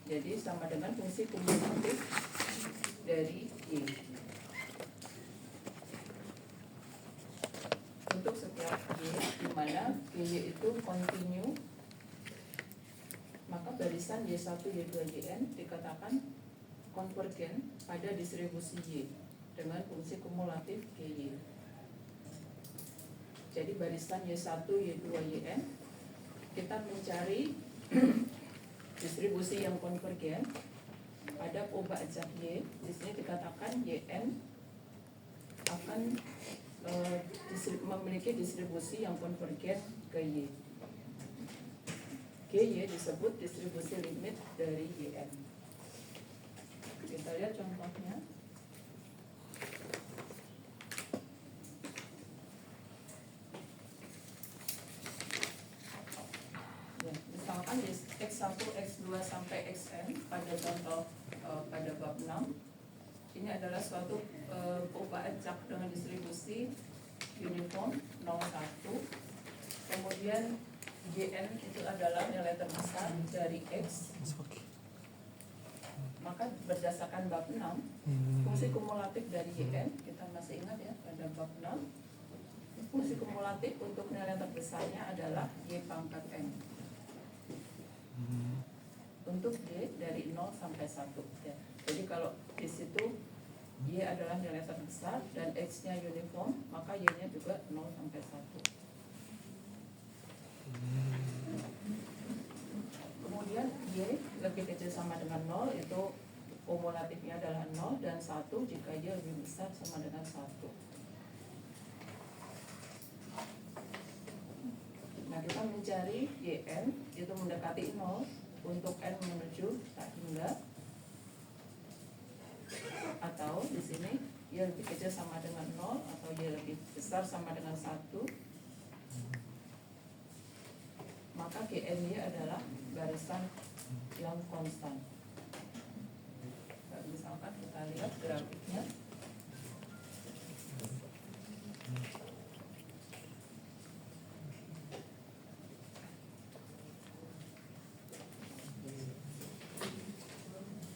Jadi sama dengan fungsi kumulatif dari Y. Untuk setiap Y, di mana Y itu kontinu, maka barisan Y1, Y2, Yn dikatakan konvergen pada distribusi Y dengan fungsi kumulatif GY. Jadi barisan Y1, Y2, Yn, kita mencari distribusi yang konvergen pada obat zat Y. Di sini dikatakan Yn akan memiliki distribusi yang konvergen ke Y. GY disebut distribusi limit dari Yn. Kita lihat contohnya. Misalkan X1, X2 sampai Xn pada contoh pada bab 6, ini adalah suatu obat acak dengan distribusi uniform 0,1. Kemudian Yn itu adalah nilai terbesar dari X. Maka berdasarkan bab 6, fungsi kumulatif dari Yn, kita masih ingat ya pada bab 6, fungsi kumulatif untuk nilai terbesarnya adalah Y pangkat N. Untuk Y dari 0 sampai 1 ya. Jadi kalau di situ Y adalah nilai terbesar dan X-nya uniform, maka Y-nya juga 0 sampai 1. Kemudian Y lebih kecil sama dengan 0, itu kumulatifnya adalah 0, dan 1 jika Y lebih besar sama dengan 1. Nah, kita mencari Yn itu mendekati 0 untuk N menuju tak hingga, atau di sini Y lebih kecil sama dengan 0 atau Y lebih besar sama dengan 1, maka GNY adalah barisan yang konstan. Misalkan kita lihat grafiknya.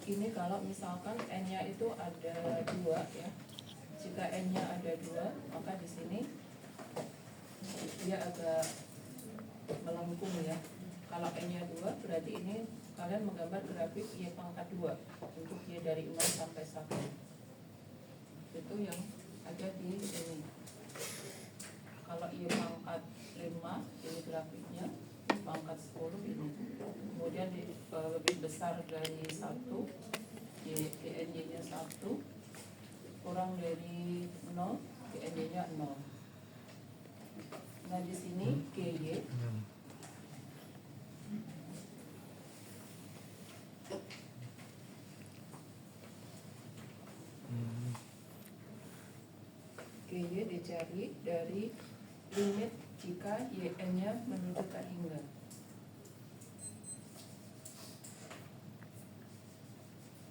Ini kalau misalkan N-nya itu ada 2 ya. Jika N-nya ada 2, maka di sini dia agak melengkung ya. Kalau N-nya 2, berarti ini kalian menggambar grafik Y pangkat 2 untuk Y dari 0 sampai 1. Itu yang ada di sini. Kalau Y pangkat 5, ini grafiknya, Y pangkat 10 ini. Kemudian lebih besar dari 1, GNY-nya 1, kurang dari 0, GNY-nya 0. Nah, di sini GY GY dicari dari limit jika YN-nya menuju tak hingga.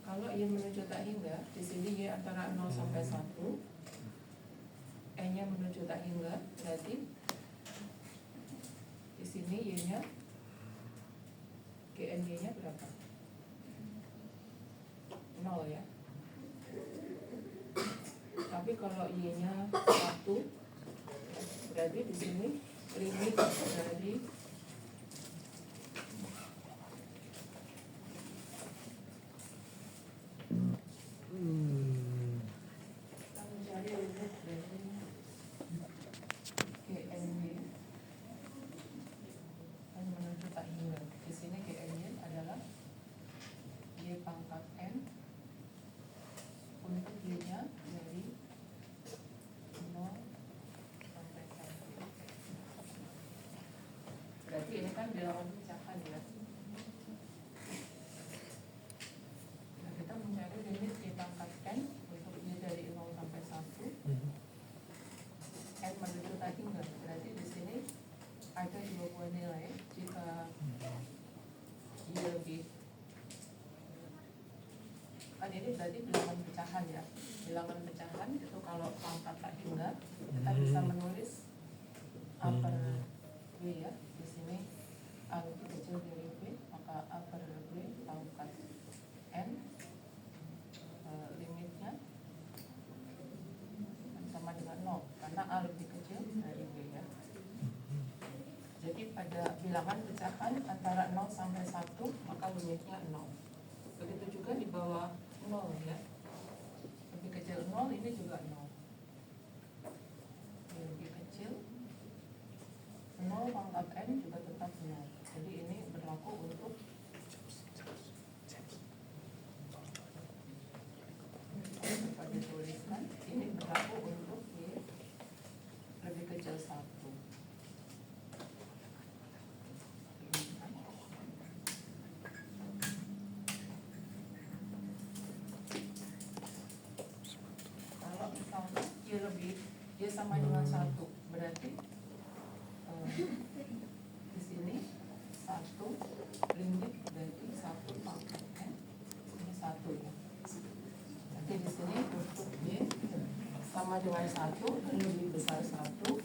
Kalau Y menuju tak hingga, di sini Y antara 0 sampai 1, N-nya menuju tak hingga, berarti di sini Y-nya, GNY-nya berapa? 0 ya. Tapi kalau Y-nya 1, berarti di sini limit dari kita mencari limit dari GNY dan menuju tak hingga. Di sini GNY adalah Y pangkat N untuk Y-nya dari 0 sampai 1. Berarti ini kan bilangan pecahan ya. Nah, kita mencari limit Y pangkat N untuk Y dari 0 sampai 1. N menuju tak hingga. Berarti di sini ada 2 buah nilai. Jika Y lebih, kan ini berarti bilangan pecahan ya. Bilangan pecahan itu kalau pangkat tak hingga, kita bisa menulis upper W ya. Di sini A lebih kecil dari B, maka upper W pangkat bilangan pecahan antara 0 sampai 1, maka limitnya 0. Begitu juga di bawah 0 ya. Lebih kecil 0 ini juga 0. Lebih kecil 0 pangkat n juga tetap 0. Jadi ini berlaku untuk dapat dituliskan, ini berlaku untuk y lebih kecil 1. Kalau misalnya y sama dengan 1, berarti di sini 1 limit dari 1 pangkat n, ini 1 ya. Jadi di sini untuk y sama dengan 1 dan lebih besar 1,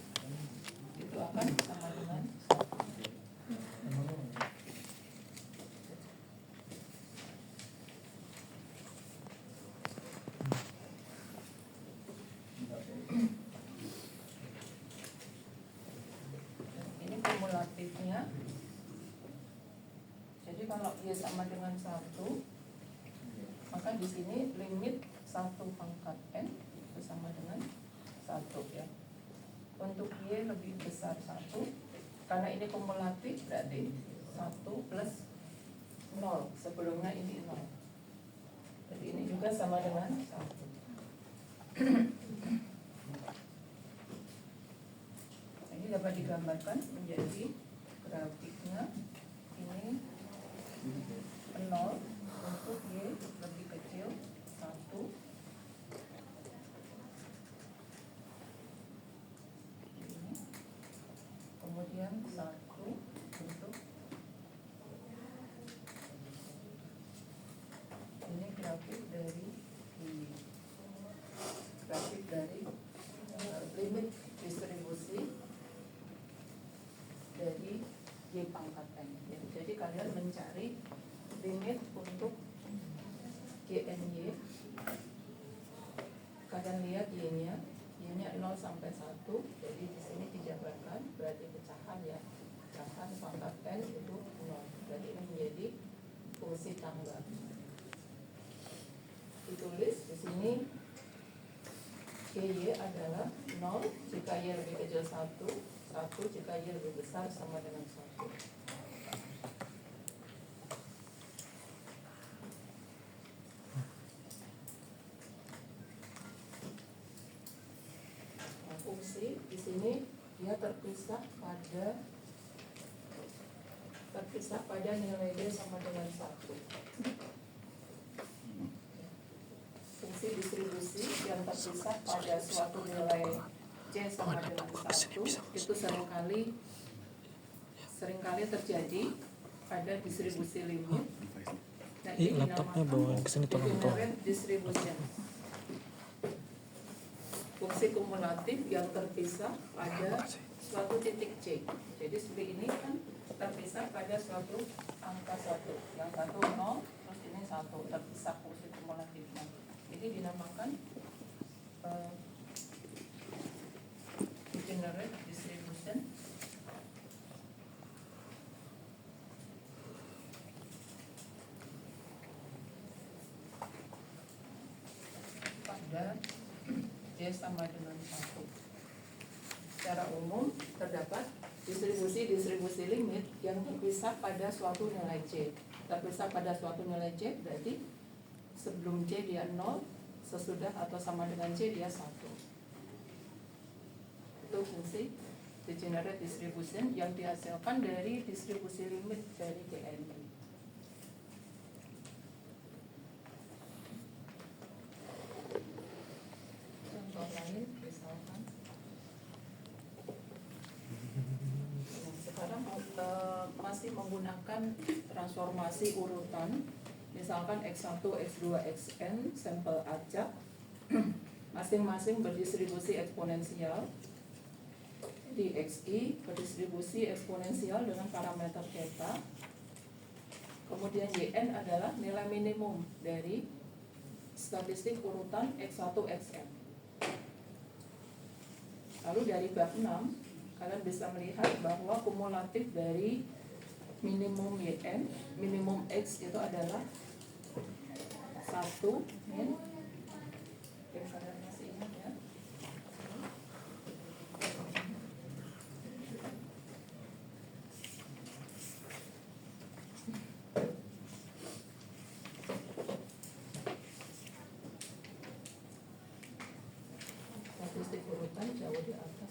itu akan sama dengan 1. Ini kumulatifnya. Jadi kalau y sama dengan 1, maka di sini limit 1 pangkat n itu sama dengan 1 ya. Untuk y lebih besar 1, karena ini kumulatif berarti 1 plus 0, sebelumnya ini 0. Jadi ini juga sama dengan 1. Ini dapat digambarkan menjadi grafiknya. Ini 0 untuk y lebih kecil 1. Ini. Kemudian 1 untuk ini grafik dari limit distribusi dari y pangkat n. Jadi kalian mencari limit untuk GNY. Kalian lihat y-nya 0 sampai 1. Jadi di sini dijabarkan berarti pecahan ya. Pecahan pangkat n itu 0. Jadi ini menjadi fungsi tangga. Ditulis di sini GY adalah 0 jika Y lebih kecil 1, 1 jika Y lebih besar sama dengan 1. Nah, fungsi di sini dia terpisah pada nilai D sama dengan 1. Fungsi distribusi yang terpisah pada suatu nilai C sama dengan 1 itu seringkali terjadi pada distribusi limit. Nah, ini dinamakan degenerate distribution. Fungsi kumulatif yang terpisah pada suatu titik C. Jadi seperti ini kan terpisah pada suatu angka 1. Yang satu 0, terus ini 1, terpisah fungsi kumulatifnya. Ini dinamakan degenerate distribution. Pada D sama dengan 1. Secara umum terdapat distribusi limit yang terpisah pada suatu nilai C. Terpisah pada suatu nilai C berarti sebelum C dia 0, sesudah atau sama dengan C dia 1. Itu fungsi degenerate distribution yang dihasilkan dari distribusi limit dari GNY. Contoh lain misalkan sekarang masih menggunakan transformasi urutan. Misalkan X1, X2, Xn sampel acak masing-masing berdistribusi eksponensial. Di Xi berdistribusi eksponensial dengan parameter theta. Kemudian Yn adalah nilai minimum dari statistik urutan X1, Xn. Lalu dari bab 6 kalian bisa melihat bahwa kumulatif dari minimum YN, minimum X itu adalah 1 min, yang kalian masih ingat ya, statistik urutan jauh di atas.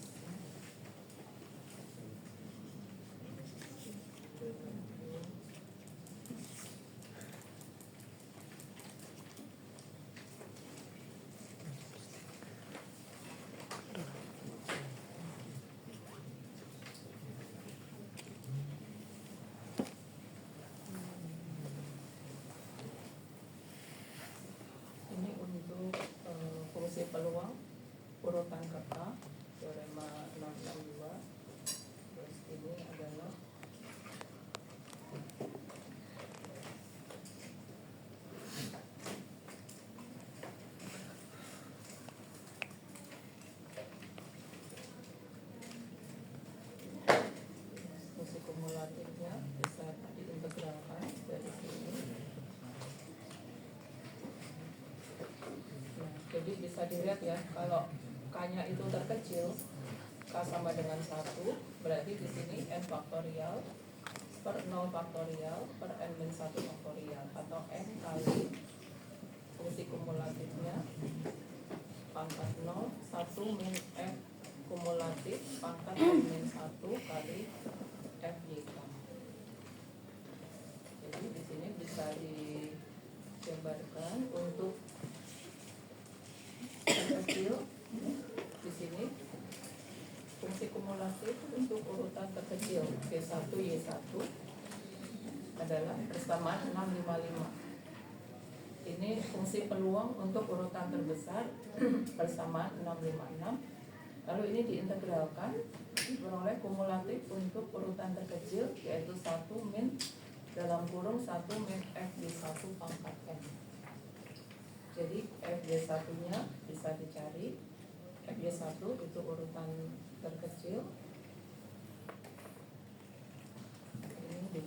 Ini untuk fungsi peluang urutan kata teorema 662. Terus ini adalah fungsi kumulatifnya bisa diintegralkan dari sini. Nah, jadi bisa dilihat ya, kalau K-nya itu terkecil, K sama dengan 1, berarti di sini N faktorial per 0 faktorial per N-1 faktorial, atau N kali fungsi kumulatifnya pangkat 0, 1 min F kumulatif pangkat N-1 kali FYK. Jadi di sini bisa digambarkan untuk terkecil. Di sini fungsi kumulatif untuk urutan terkecil G1 Y1 adalah persamaan 655. Ini fungsi peluang untuk urutan terbesar persamaan 656. Lalu ini diintegralkan beroleh kumulatif untuk urutan terkecil, yaitu 1 min dalam kurung 1 min FG1 pangkat N. Jadi FG1 nya bisa dicari. FG1 itu urutan terkecil. Ini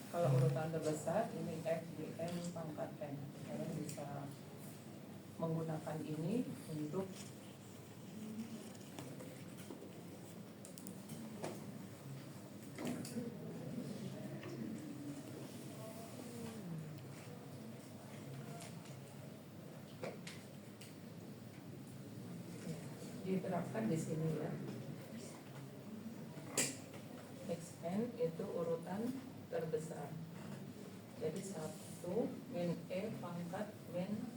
kalau urutan terbesar ini FGN pangkat N. Kalian bisa menggunakan ini untuk diterapkan di sini ya. XN itu urutan terbesar. Jadi 1 min E pangkat min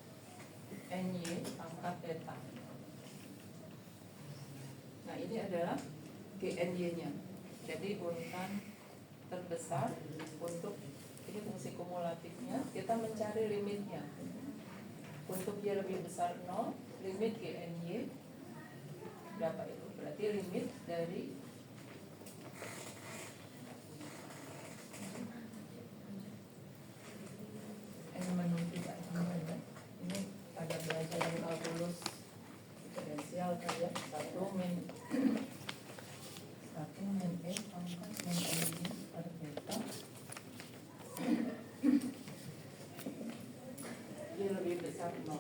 NY pangkat theta. Nah, ini adalah GNY-nya. Jadi urutan terbesar untuk ini fungsi kumulatifnya, kita mencari limitnya. Untuk Y lebih besar 0, limit GNY berapa itu? Berarti limit dari N menuju K ya. Ini pada belajar dari kalkulus diferensial kan ya. 1 min E pangkat min NY per theta. Y lebih besar 0.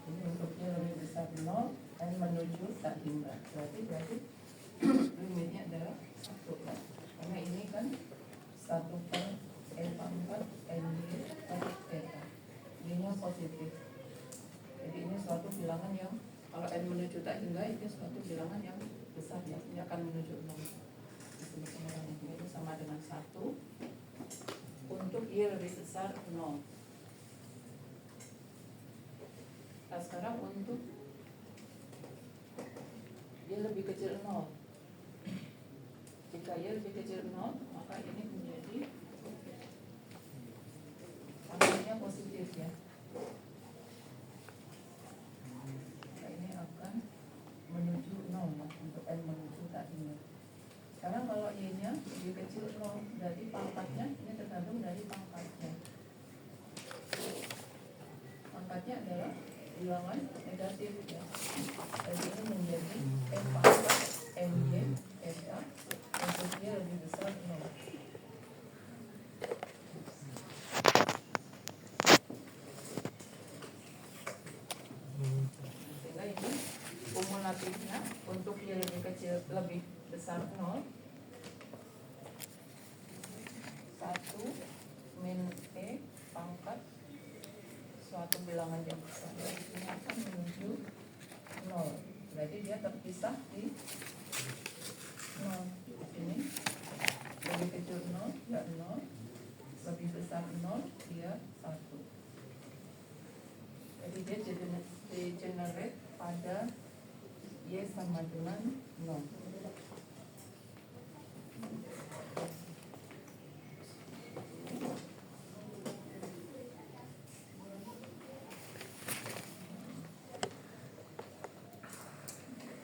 Ini untuk Y lebih besar 0, N menuju tak hingga. Berarti limitnya adalah 1 ya. Karena ini kan 1 per E pangkat NY per theta. Ini positif. Jadi ini suatu bilangan yang kalau N menuju tak hingga, itu suatu bilangan yang besar ya. Ini akan menuju 0. Ini sama dengan 1 untuk Y lebih besar 0. Nah, sekarang untuk Y lebih kecil 0. Jika Y lebih kecil 0, maka ini menjadi angkanya positif ya. Maka ini akan menuju 0 ya, untuk N menuju tak hingga. Sekarang kalau Y-nya lebih kecil 0, berarti pangkatnya ini tergantung dari pangkatnya. Pangkatnya adalah bilangan negatif ya. Jadi ini menjadi N pangkat NY theta untuk Y lebih besar 0. lebih besar 0, 1 min E pangkat suatu bilangan yang besar. Ini akan menuju 0. Berarti dia terpisah di 0. Ini lebih kecil 0, ya 0. Lebih besar 0, dia 1. Jadi dia degenerate pada Y sama dengan 0.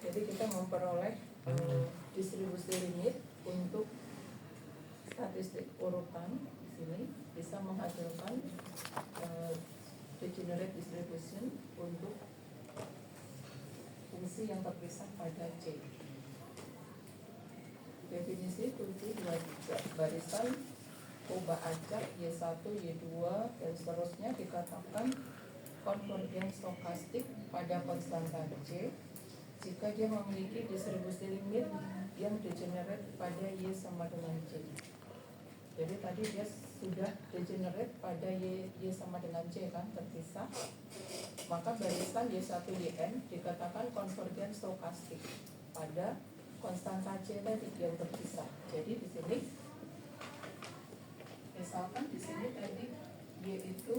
Jadi kita memperoleh distribusi limit untuk statistik urutan di sini bisa menghasilkan degenerate distribution untuk fungsi yang terpisah pada C. Definisi 723 barisan ubah acak Y1, Y2 dan seterusnya dikatakan konvergen stokastik pada konstanta C jika dia memiliki distribusi limit yang degenerate pada Y sama dengan C. Jadi tadi dia sudah degenerate pada Y sama dengan C kan, terpisah. Maka barisan Y1 YN dikatakan konvergen stokastik pada konstanta C tadi yang terpisah. Jadi di sini misalkan di sini tadi Y itu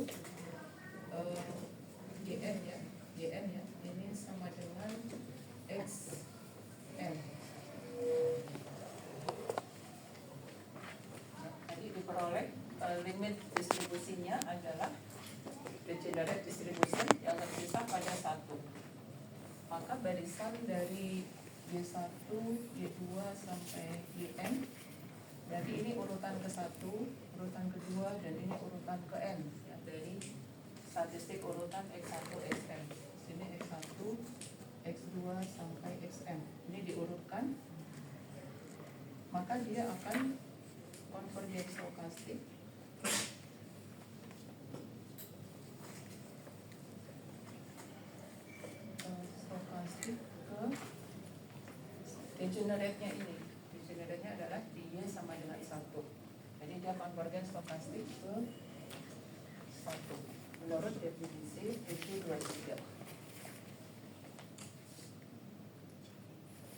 YN ya, YN ya, ini sama dengan XN. Tadi diperoleh limit distribusinya adalah degenerate distribution yang terpisah pada 1. Maka barisan dari Y1, Y2 sampai YN, jadi ini urutan ke-1, urutan kedua, dan ini urutan ke N ya, dari statistik urutan X1, XN. Sini X1, X2 sampai XN. Ini diurutkan, maka dia akan konvergen stokastik ke degenerate-nya ini. Degenerate-nya adalah di Y sama dengan 1. Jadi dia konvergen stokastik ke 1 menurut definisi 723.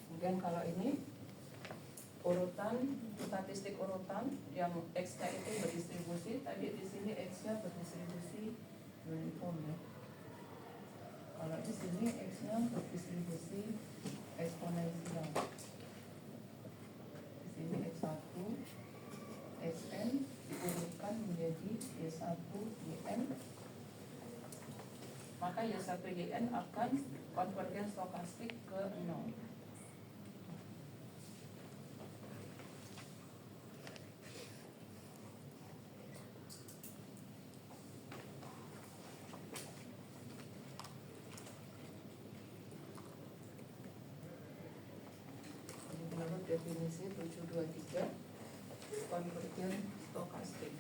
Kemudian kalau ini urutan statistik urutan yang X-nya itu berdistribusi, tadi di sini X-nya berdistribusi uniform ya. Kalau di sini X-nya berdistribusi eksponensial. Di sini X1, Xn diurutkan menjadi Y1, Yn. Maka Y1, Yn akan konvergen stokastik ke 0. Definisi 723 konvergen stokastik.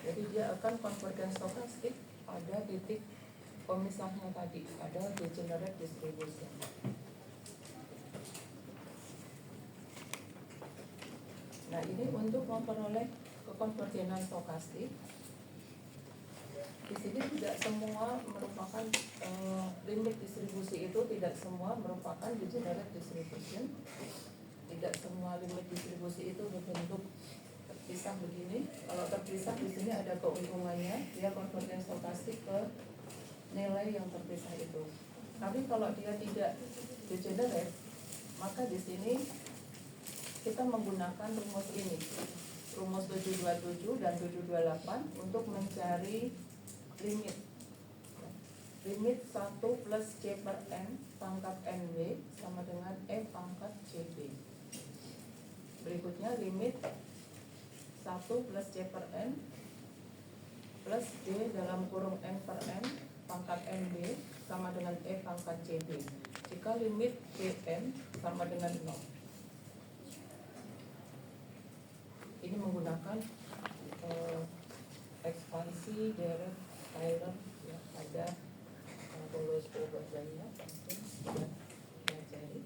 Jadi dia akan konvergen stokastik pada titik pemisahnya tadi, pada degenerate distribution. Nah ini untuk memperoleh kekonvergenan stokastik. Di sini tidak semua merupakan limit distribusi itu tidak semua merupakan degenerate distribution. Tidak semua limit distribusi itu berbentuk terpisah begini. Kalau terpisah di sini ada keuntungannya, dia konvergen stokastik ke nilai yang terpisah itu. Tapi kalau dia tidak degenerate, maka di sini kita menggunakan rumus ini, rumus 727 dan 728 untuk mencari limit 1 plus C per N pangkat NW sama dengan E pangkat CB. Berikutnya limit 1 plus C per N plus D dalam kurung N per N pangkat NB sama dengan E pangkat CB jika limit Bn sama dengan 0. Ini menggunakan ekspansi Dirac Taylor ya, pada lulus probabilitasnya mungkin sudah pelajari.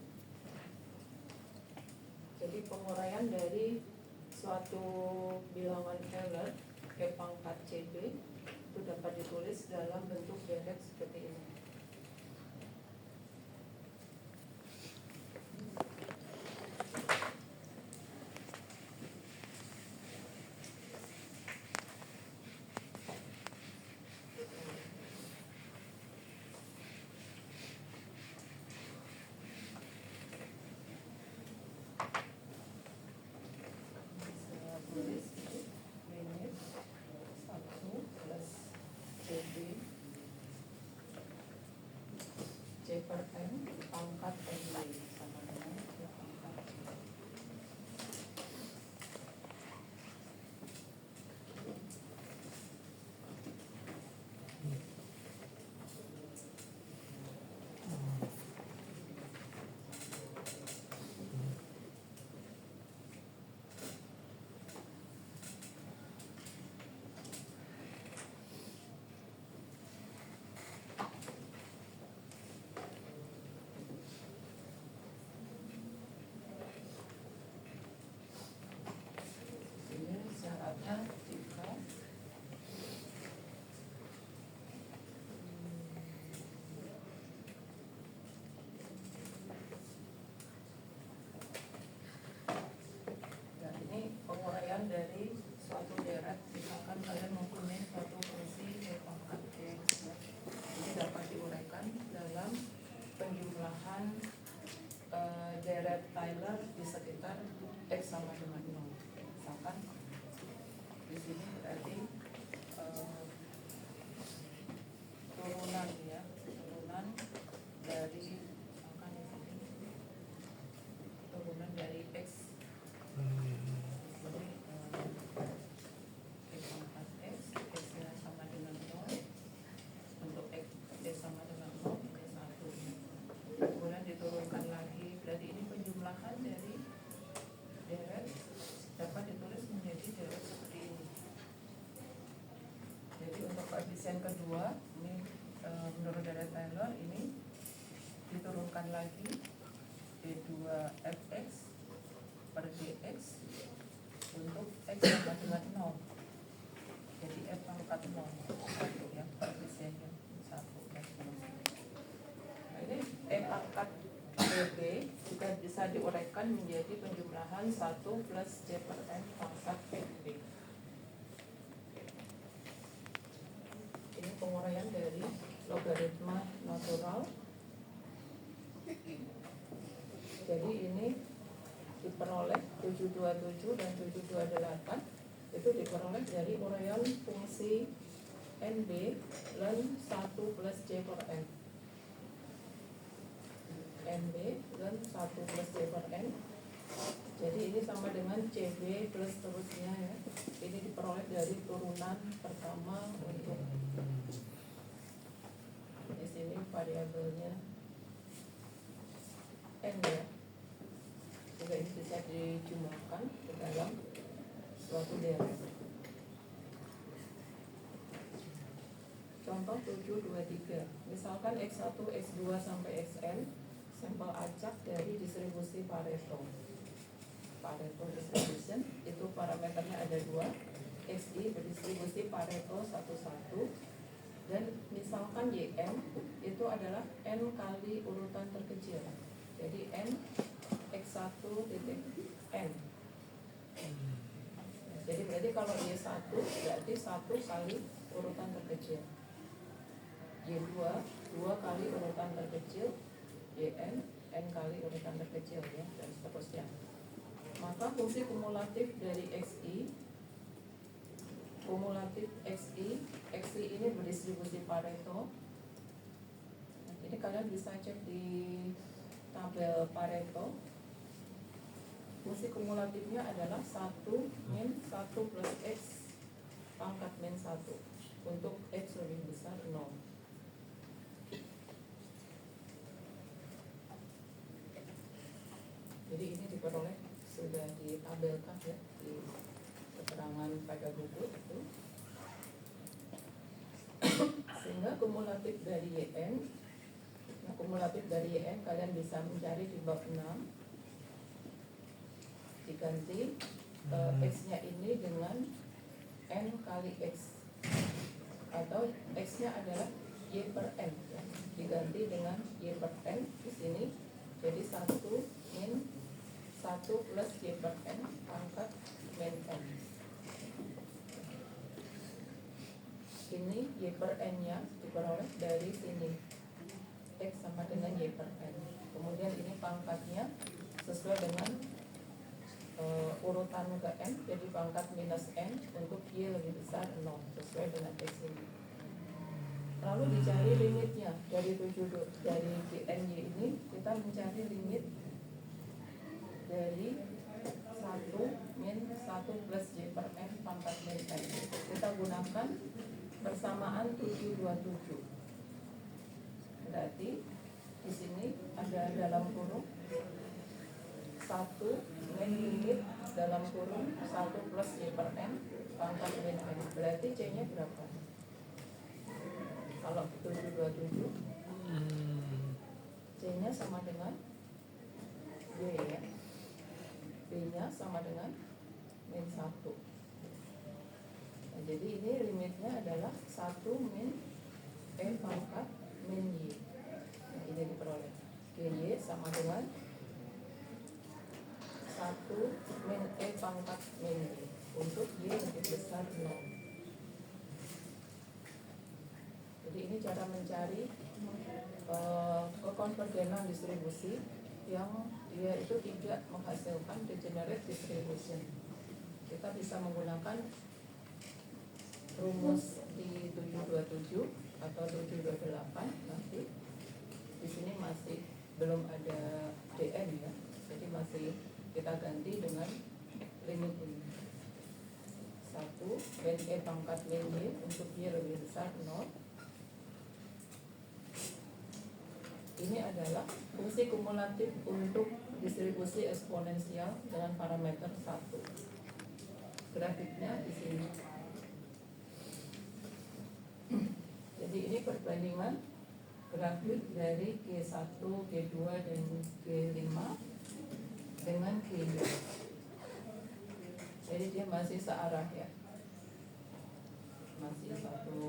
Jadi penguraian dari suatu bilangan Euler E pangkat CB itu dapat ditulis dalam bentuk deret seperti ini. C per M pangkat NB sama dengan C pangkat. Dari suatu deret, misalkan kalian mempunyai suatu fungsi E pangkat X, ini dapat diuraikan dalam penjumlahan deret Taylor di sekitar X sama dengan 0. Misalkan di sini berarti turunan ya, turunan dari misalkan di sini turunan dari X. Koefisien kedua ini menurut deret Taylor ini diturunkan lagi D2fx per dx untuk x sama dengan 0. Jadi f pangkat 0 satu ya, koefisiennya 1 dan seterusnya. Nah, ini e pangkat db juga bisa diuraikan menjadi penjumlahan 1 plus c per n pangkat db. Ini penguraian dari logaritma natural. Jadi ini diperoleh 727 dan 728 itu diperoleh dari uraian fungsi NB ln 1 plus C per N. NB ln 1 plus C per N. Jadi ini sama dengan CB plus terusnya ya. Ini diperoleh dari turunan pertama untuk di sini variabelnya N ya. Juga ini bisa dijumlahkan ke dalam suatu deret. Contoh 723. Misalkan X1, X2 sampai Xn sampel acak dari distribusi Pareto. Pareto distribution itu parameternya ada 2. XI berdistribusi Pareto 1,1 dan misalkan YN itu adalah N kali urutan terkecil. Jadi N X1 titik N. Jadi berarti kalau Y1 berarti 1 kali urutan terkecil. Y2 2 kali urutan terkecil. YN N kali urutan terkecil ya dan seterusnya. Maka fungsi kumulatif dari XI XI ini berdistribusi Pareto. Ini kalian bisa cek di tabel Pareto. Fungsi kumulatifnya adalah 1 min 1 plus X pangkat min 1 untuk X lebih besar 0. Jadi ini diperoleh sudah ditabelkan ya di keterangan pada buku itu. Sehingga kumulatif dari YN, nah kumulatif dari YN kalian bisa mencari di bab 6. diganti X-nya ini dengan N kali X, atau X-nya adalah Y per N ya. Diganti dengan Y per N di sini, jadi 1 min 1 plus Y per N pangkat min N. Ini Y per N nya diperoleh dari sini, X sama dengan Y per N. Kemudian ini pangkatnya sesuai dengan urutan ke N, jadi pangkat minus N untuk Y lebih besar 0 sesuai dengan X ini. Lalu dicari limitnya dari dari GNY ini, kita mencari limit dari 1 min 1 plus Y per N pangkat min N. Kita gunakan persamaan 727. Berarti di sini ada dalam kurung 1 min limit dalam kurung 1 plus Y per N pangkat min N. Berarti C-nya berapa? Kalau 727 C-nya sama dengan Y ya, B-nya sama dengan min 1. Nah, jadi ini limitnya adalah 1 min E pangkat min Y. Nah, ini diperoleh GY sama dengan 1 min E pangkat min Y untuk Y lebih besar 0. Jadi ini cara mencari kekonvergenan distribusi yang dia itu tidak menghasilkan degenerate distribution. Kita bisa menggunakan rumus di 727 atau 728 nanti. Di sini masih belum ada DN ya, jadi masih kita ganti dengan limit ini 1 min E pangkat min Y untuk Y lebih besar 0. Ini adalah fungsi kumulatif untuk distribusi eksponensial dengan parameter 1. Grafiknya di sini. Jadi ini perbandingan grafik dari G1, G2, dan G5 dengan G2. Jadi dia masih searah ya. Masih satu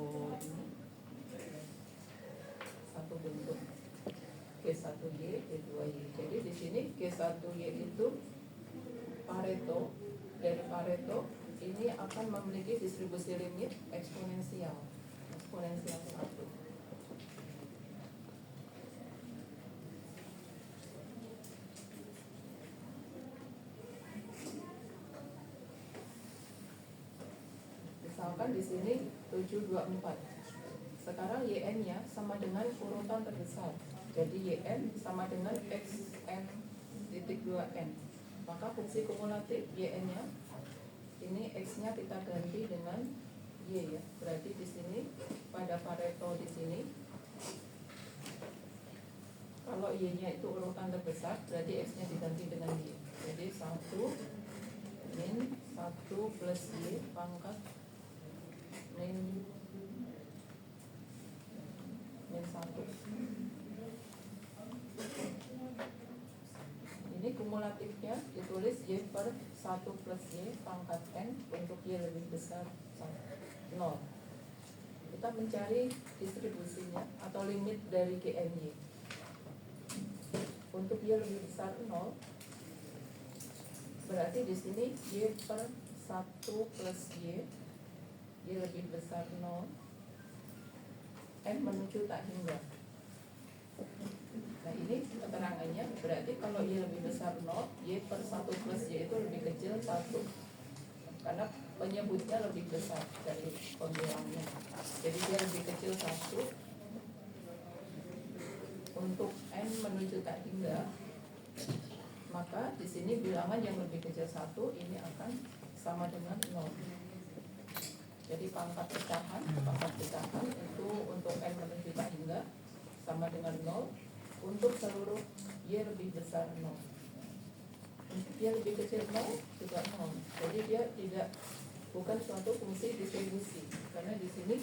bentuk. G1Y, G2Y. Jadi di sini G1Y itu Pareto, dari Pareto ini akan memiliki distribusi limit eksponensial 1. Misalkan di sini 724. Sekarang YN-nya sama dengan urutan terbesar. Jadi YN sama dengan XN titik 2N. Maka fungsi kumulatif YN-nya ini X-nya kita ganti dengan Y ya. Berarti di sini pada Pareto di sini kalau Y-nya itu urutan terbesar, berarti X-nya diganti dengan Y. Jadi 1 min 1 plus Y pangkat min 1. Ini kumulatifnya ditulis Y per 1 plus Y pangkat N untuk Y lebih besar 0. Kita mencari distribusinya atau limit dari GNY. Untuk Y lebih besar 0, berarti di sini Y per 1 plus Y lebih besar 0, N menuju tak hingga. Nah ini keterangannya, berarti kalau Y lebih besar 0, Y per 1 plus Y itu lebih kecil 1, karena penyebutnya lebih besar dari pembilangnya. Jadi dia lebih kecil 1. Untuk N menuju tak hingga, maka di sini bilangan yang lebih kecil 1 ini akan sama dengan 0. Jadi pangkat pecahan itu untuk N menuju tak hingga sama dengan 0. Untuk seluruh Y lebih besar 0. Untuk Y lebih kecil 0 juga 0. Jadi dia bukan suatu fungsi distribusi, karena di sini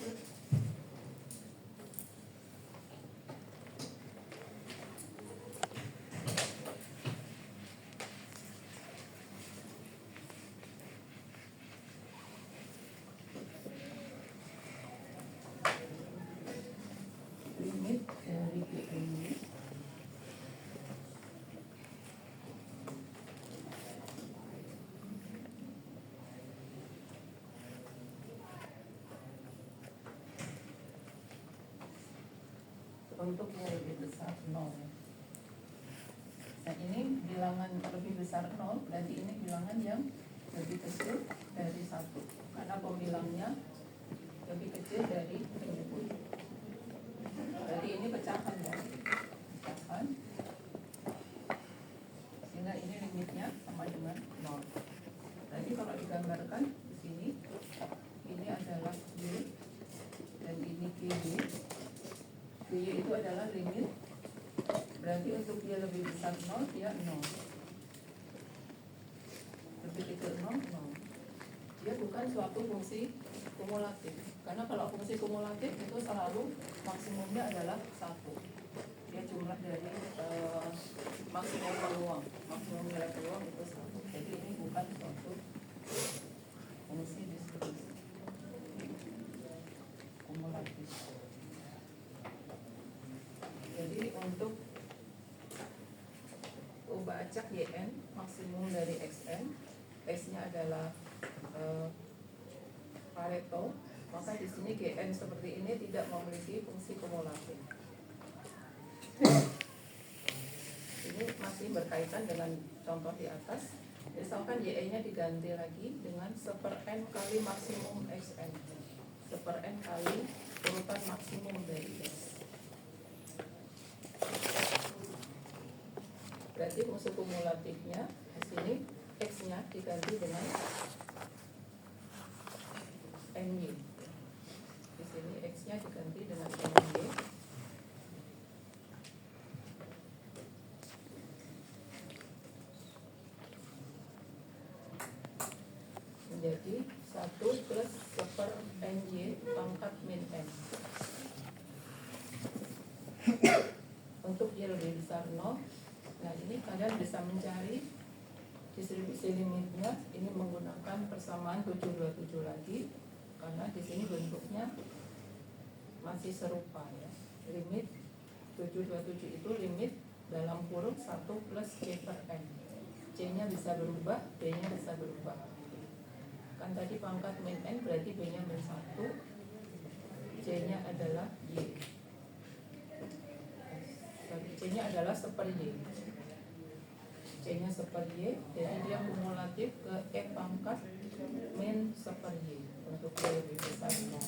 untuk yang lebih besar 0. Nah ini bilangan lebih besar 0, berarti ini bilangan yang lebih kecil dari 1, karena pembilangnya lebih kecil dari penyebut. Berarti ini pecahan ya, pecahan, sehingga ini limitnya sama dengan 0. Berarti kalau digambarkan di sini, ini adalah Y dan ini GY. GY itu adalah limit, berarti untuk dia lebih besar 0, dia 0. Lebih kecil 0, 0. Dia bukan suatu fungsi kumulatif. Karena kalau fungsi kumulatif itu selalu maksimumnya adalah 1. Dia jumlah dari maksimum peluang. Maksimum nilai peluang itu 1. Jadi ini bukan suatu fungsi distribusi kumulatif. Jadi untuk ubah acak YN maksimum dari XN, X-nya adalah Pareto, maka di sini GN seperti ini tidak memiliki fungsi kumulatif. Ini masih berkaitan dengan contoh di atas. Misalkan YN-nya diganti lagi dengan 1/n kali maksimum XN, 1/n kali urutan maksimum dari X. Berarti fungsi kumulatifnya di sini X-nya diganti dengan NY. Di sini X-nya diganti dengan NY. Menjadi 1 plus 1/NY pangkat min N. Untuk Y lebih besar 0. Nah ini kalian bisa mencari distribusi limitnya. Ini menggunakan persamaan 727 lagi, karena di sini bentuknya masih serupa ya. Limit 727 itu limit dalam kurung 1 plus C per N. C-nya bisa berubah, B-nya bisa berubah. Kan tadi pangkat min N berarti B-nya min 1, C-nya adalah Y. C-nya adalah 1/Y. C-nya 1/Y, jadi dia kumulatif ke E pangkat min 1/Y untuk Y lebih besar 0.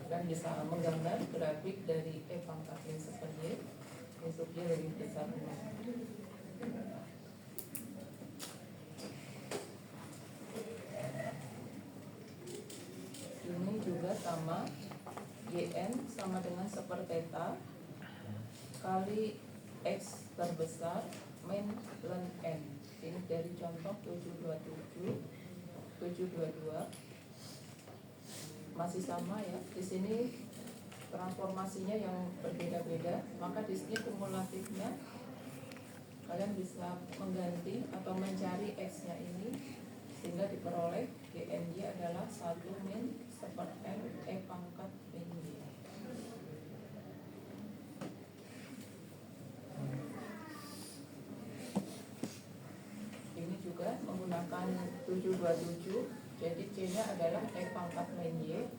Dan bisa menggambar grafik dari E pangkat min 1/Y untuk Y lebih besar 0. Ini juga sama, YN sama dengan 1/θ kali X terbesar min ln N. Ini dari contoh 727, 722 masih sama ya. Di sini transformasinya yang berbeda-beda, maka di sini kumulatifnya kalian bisa mengganti atau mencari X-nya ini sehingga diperoleh GNY adalah 1 min 1/n E pangkat min Y. Ini juga menggunakan 727, jadi C-nya adalah E pangkat min Y.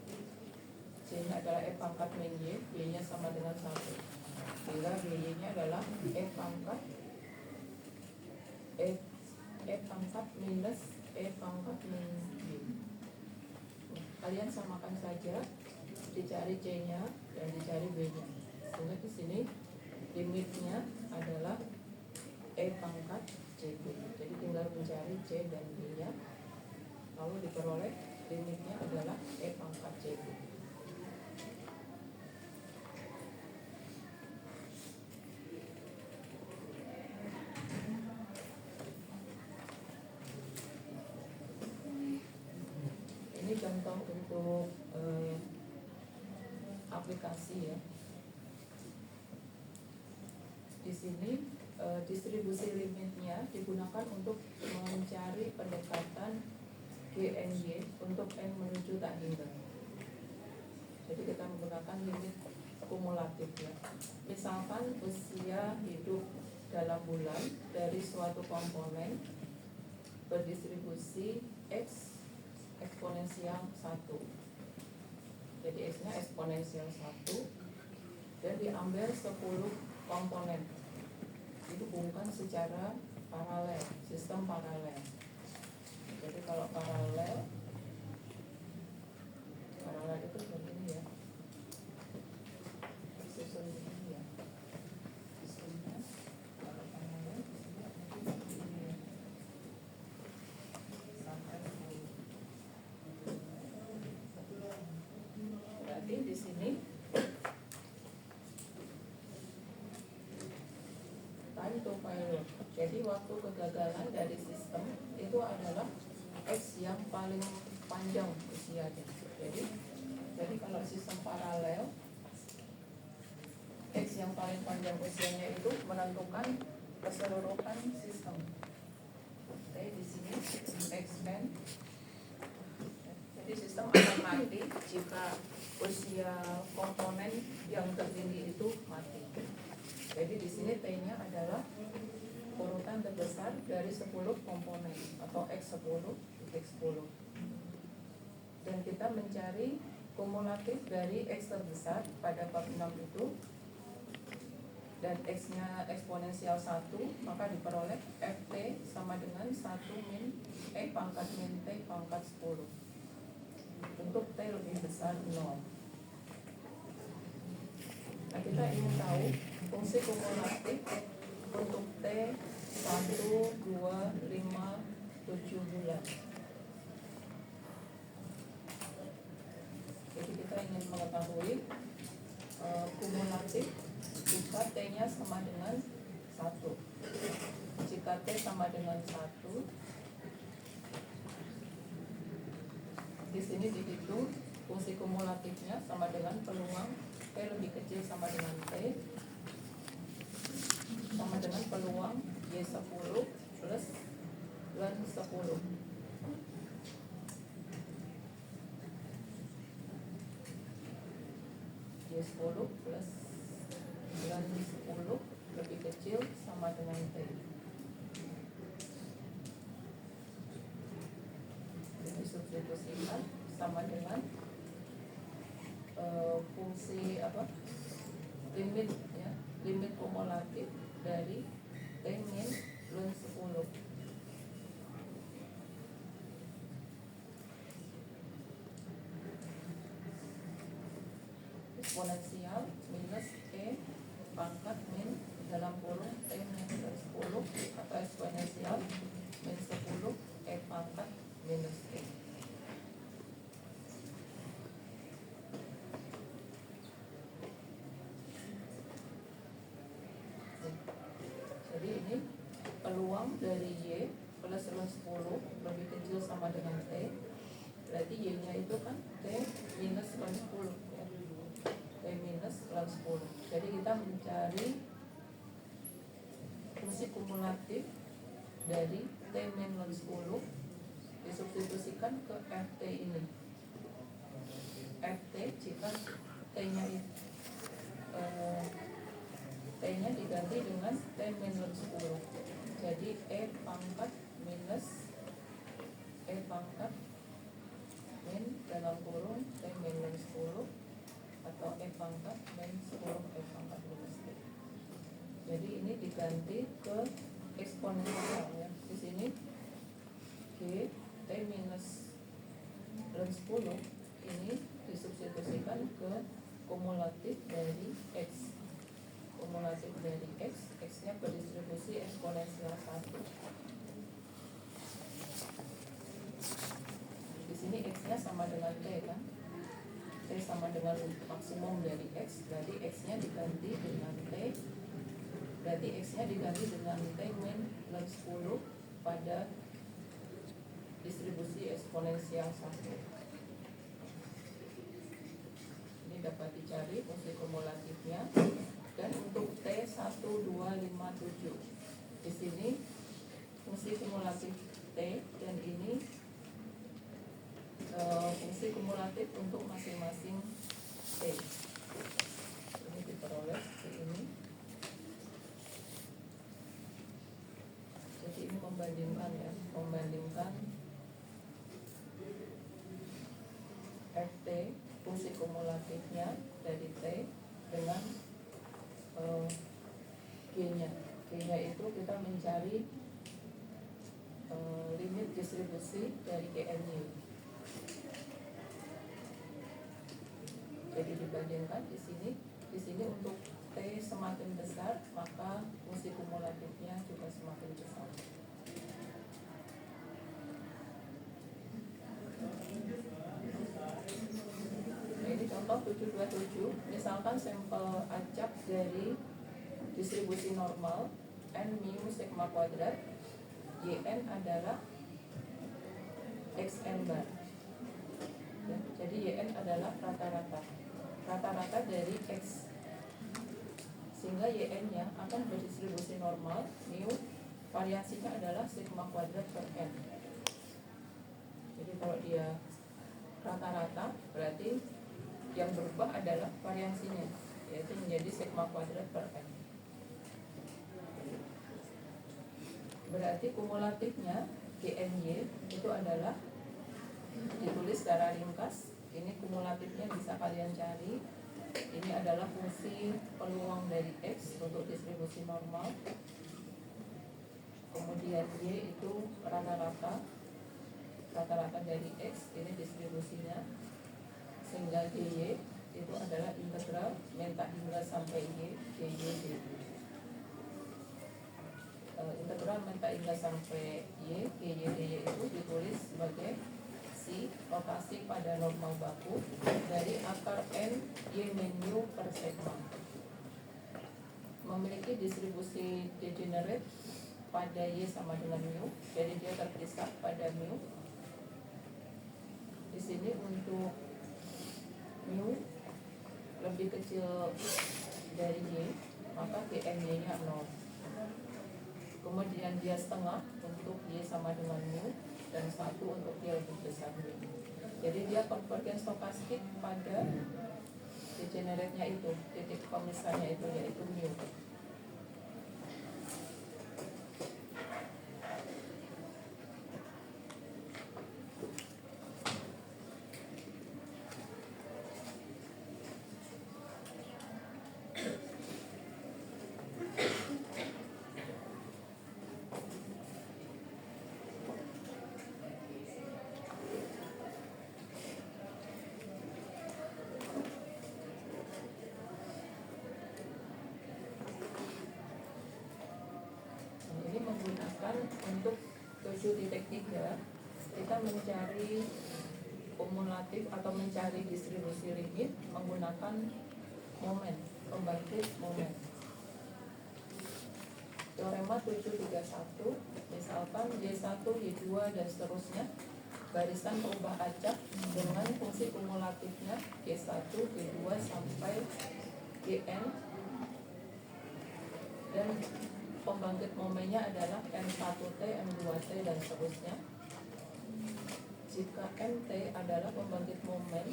C-nya adalah E pangkat min Y, Y-nya sama dengan 1. Sehingga Y-nya adalah E pangkat minus E pangkat min Y. Kalian samakan saja, dicari C-nya dan dicari B-nya. Sehingga di sini limitnya adalah E pangkat CB. Jadi tinggal mencari C dan B-nya, lalu diperoleh limitnya adalah E pangkat CB. Ini contoh untuk aplikasi ya. Di sini distribusi limitnya digunakan untuk mencari pendekatan GNY untuk N menuju tak hingga. Jadi kita menggunakan limit kumulatif ya. Misalkan usia hidup dalam bulan dari suatu komponen berdistribusi X eksponensial 1. Jadi X-nya eksponensial 1. dan diambil 10 komponen, dihubungkan secara paralel, sistem paralel. Jadi kalau paralel itu begini ya, susun ini ya sistemnya. Kalau paralel begini ya, sampai 10. Berarti di sini time to failure. Jadi waktu kegagalan dari sistem itu adalah X yang paling panjang usianya. Jadi kalau sistem paralel, X yang paling panjang usianya itu menentukan keseluruhan sistem. Oke, di sini X n. Jadi sistem akan mati jika usia komponen yang tertinggi itu mati. Jadi di sini T-nya adalah urutan terbesar dari 10 komponen atau X10 X10. Dan kita mencari kumulatif dari X terbesar pada bab 6 itu, dan X-nya eksponensial 1, maka diperoleh Ft sama dengan 1 min E pangkat min T pangkat 10 untuk T lebih besar 0. Nah, kita ingin tahu fungsi kumulatif untuk T 1, 2, 5, 7 bulan. Jadi kita ingin mengetahui kumulatif jika T-nya sama dengan 1. Jika T sama dengan 1, di sini dihitung fungsi kumulatifnya sama dengan peluang T lebih kecil sama dengan T sama dengan peluang Y10 plus ln 10. Y10 plus ln 10 lebih kecil sama dengan T. Jadi substitusikan sama dengan fungsi limit ya, limit kumulatif dari T min ln 10. Eksponensial minus E pangkat min dalam kurung T min ln 10 atau eksponensial min 10 E pangkat minus E. Jadi ini peluang dari Y plus ln 10 lebih kecil sama dengan T. Berarti Y-nya itu kan T minus ln 10 ya. T minus ln 10. Jadi kita mencari fungsi kumulatif dari T min ln 10 disubstitusikan ke Ft ini. Ft jika T-nya T-nya diganti dengan T min ln 10. Jadi E pangkat minus E pangkat min dalam kurung T min ln 10 atau E pangkat min 10 E pangkat minus T. Jadi ini diganti ke eksponensial ya. Di sini G T minus ln 10 ini disubstitusikan ke kumulatif dari X. Kumulatif dari X, X-nya berdistribusi eksponensial 1. Di sini X-nya sama dengan T kan? T sama dengan maksimum dari X, berarti X-nya diganti dengan T. Berarti X-nya diganti dengan T min ln 10 pada distribusi eksponensial 1. Ini dapat dicari fungsi kumulatifnya. Dan untuk T 1, 2, 5, 7, di sini fungsi kumulatif T, dan ini fungsi kumulatif untuk masing-masing T. Ini diperoleh seperti ini. Jadi ini membandingkan ya, membandingkan Ft fungsi kumulatifnya dari T dengan eh, G-nya. G-nya itu kita mencari limit distribusi dari GNY. Jadi dibandingkan di sini untuk T semakin besar, maka fungsi kumulatifnya juga semakin besar. Nah, ini contoh 727. Misalkan sampel acak dari distribusi normal N mu sigma kuadrat, Yn adalah Xn bar. Ya, jadi Yn adalah rata-rata dari X, sehingga Yn-nya akan berdistribusi normal, mu variasinya adalah sigma kuadrat per N. Jadi kalau dia rata-rata, berarti yang berubah adalah variasinya, yaitu menjadi sigma kuadrat per N. Berarti kumulatifnya GNY itu adalah ditulis secara ringkas. Ini kumulatifnya bisa kalian cari. Ini adalah fungsi peluang dari X untuk distribusi normal. Kemudian Y itu rata-rata dari X, ini distribusinya. Sehingga GY itu adalah integral minta hingga sampai Y, GY, dy. Integral minta hingga sampai Y, GY, dy itu ditulis sebagai si rotasi pada normal baku dari akar N Y min mu per sigma. Memiliki distribusi degenerate pada Y sama dengan mu, jadi dia terpisah pada mu. Di sini untuk mu lebih kecil dari Y, maka GNY-nya 0. Kemudian dia setengah untuk Y sama dengan mu, dan 1 untuk Y lebih besar mu. Jadi dia konvergen stokastik pada degenerate-nya itu, titik pemisahnya itu, yaitu mu. Untuk 7.3 kita mencari kumulatif atau mencari distribusi limit menggunakan momen, pembangkit momen. Teorema 731, misalkan Y1, Y2 dan seterusnya barisan perubah acak dengan fungsi kumulatifnya G1, G2 sampai Gn, dan pembangkit momennya adalah M1T, M2T, dan seterusnya. Jika MT adalah pembangkit momen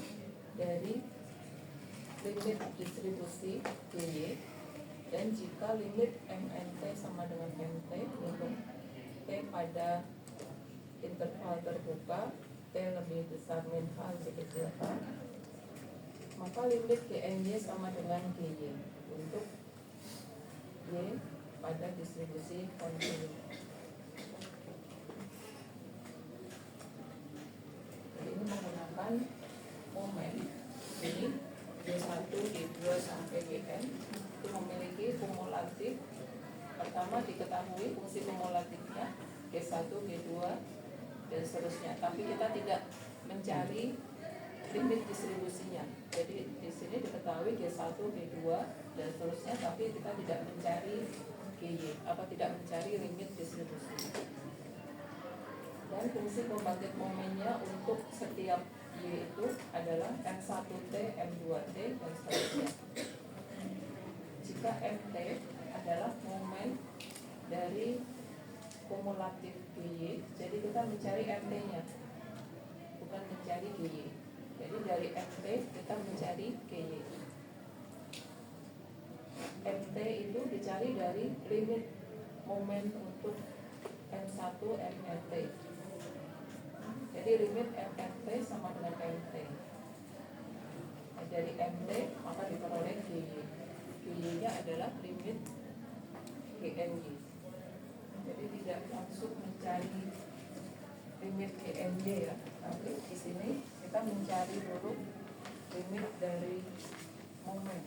dari limit distribusi GY, dan jika limit MNT sama dengan MT untuk T pada interval terbuka, T lebih besar min H lebih kecil H, maka limit GNY sama dengan GY untuk Y pada distribusi kontinu. Jadi ini menggunakan momen ini G1, G2 sampai Gn itu memiliki kumulatif. Pertama diketahui fungsi kumulatifnya G1, G2 dan seterusnya, tapi kita tidak mencari limit distribusinya. Jadi di sini diketahui G1, G2 dan seterusnya, tapi kita tidak mencari GY atau tidak mencari limit distribusi. Dan fungsi pembangkit momennya untuk setiap Y itu adalah M1T, M2T dan seterusnya. Jika MT adalah momen dari kumulatif GY, jadi kita mencari MT-nya, bukan mencari GY. Jadi dari MT kita mencari GY. MT itu dicari dari limit momen untuk M1 MNT. Jadi limit MNT sama dengan MT. Dari MT maka diperoleh GY. Y-nya adalah limit GNY. Jadi tidak langsung mencari limit GNY ya, tapi di sini kita mencari dulu limit dari momen.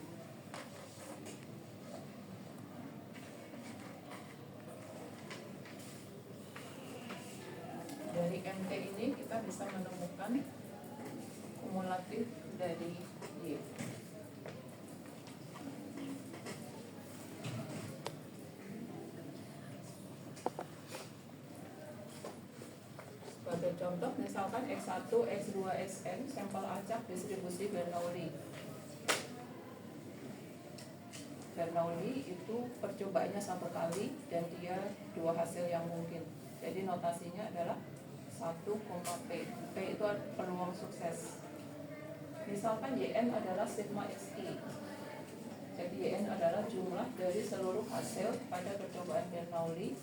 Dari MT ini kita bisa menemukan kumulatif dari Y. Sebagai contoh, misalkan X1, X2, Xn sampel acak distribusi Bernoulli. Bernoulli itu percobaannya satu kali dan dia dua hasil yang mungkin. Jadi notasinya adalah 1, P. P itu peluang sukses. Misalkan Yn adalah sigma Xi. Jadi Yn adalah jumlah dari seluruh hasil pada percobaan Bernoulli.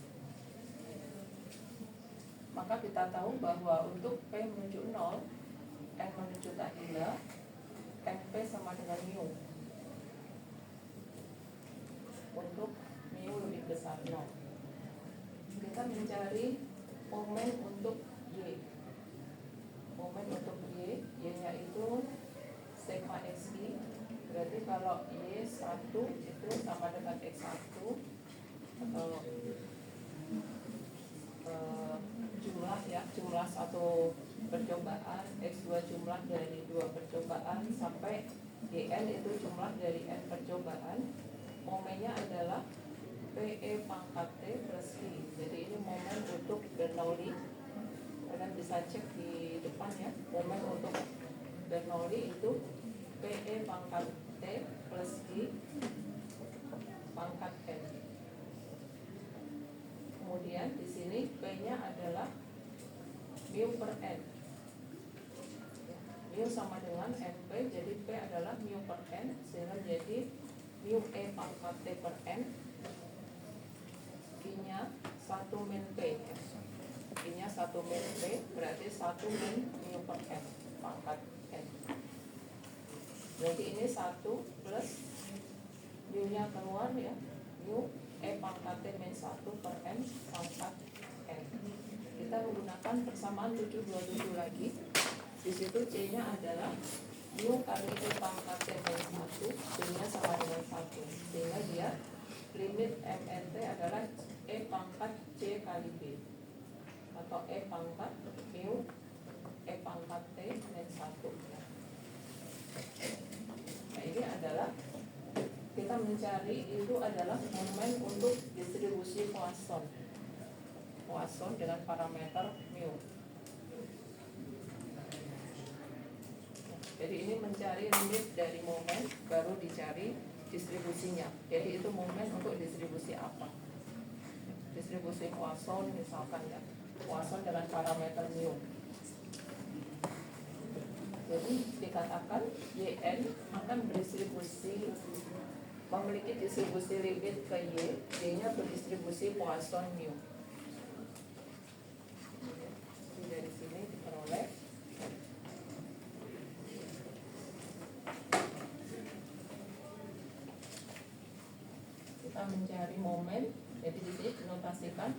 Maka kita tahu bahwa untuk P menuju 0, N menuju tahila, NP sama dengan mu. Untuk mu lebih besar 0. Kita mencari momen untuk Y. Momen untuk Y, Y-nya itu sigma Xi. Berarti kalau Y1 itu sama dengan X1 atau jumlah ya, jumlah satu percobaan, X2 jumlah dari 2 percobaan, sampai Yn itu jumlah dari N percobaan. Momennya adalah PE pangkat T plus I. Jadi ini momen untuk Bernoulli. Kalian bisa cek di depan ya, momen untuk Bernoulli itu PE pangkat T plus I pangkat N. Kemudian di sini P-nya adalah mu per N. Mu sama dengan NP, jadi P adalah mu per N, sehingga jadi mu E pangkat T per N. I-nya 1 min P. I-nya 1 min P, berarti 1 min mu per N pangkat N. Jadi ini 1 plus mu-nya keluar ya, mu E pangkat T min 1 per N pangkat N. Kita menggunakan persamaan 727 lagi. Di situ C-nya adalah mu kali E pangkat T min 1, C-nya sama dengan 1. Sehingga dia limit MNT adalah E pangkat C kali B, atau E pangkat mu E pangkat T min 1. Nah ini adalah kita mencari itu adalah momen untuk distribusi Poisson. Poisson dengan parameter mu. Jadi ini mencari limit dari momen, baru dicari distribusinya. Jadi itu momen untuk distribusi apa? Distribusi Poisson misalkan ya, Poisson dengan parameter mu. Jadi dikatakan Yn akan berdistribusi, memiliki distribusi limit ke Y, Y-nya berdistribusi Poisson mu. Jadi dari sini diperoleh kita mencari momen. Jadi di sini dinotasikan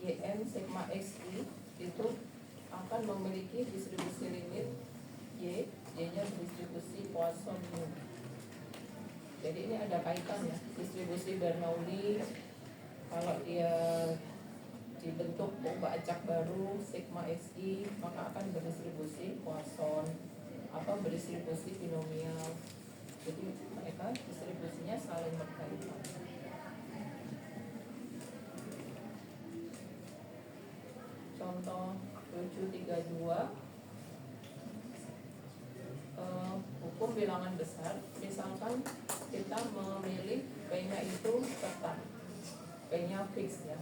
Yn sigma Xi itu akan memiliki distribusi limit Y, Y-nya berdistribusi Poisson mu. Jadi ini ada kaitan ya, distribusi Bernoulli kalau dia dibentuk ombak acak baru sigma Xi, maka akan berdistribusi Poisson atau berdistribusi binomial. Jadi mereka distribusinya saling berkaitan. Contoh 732, hukum bilangan besar. Misalkan kita memilih P-nya itu tetap, P-nya fix ya,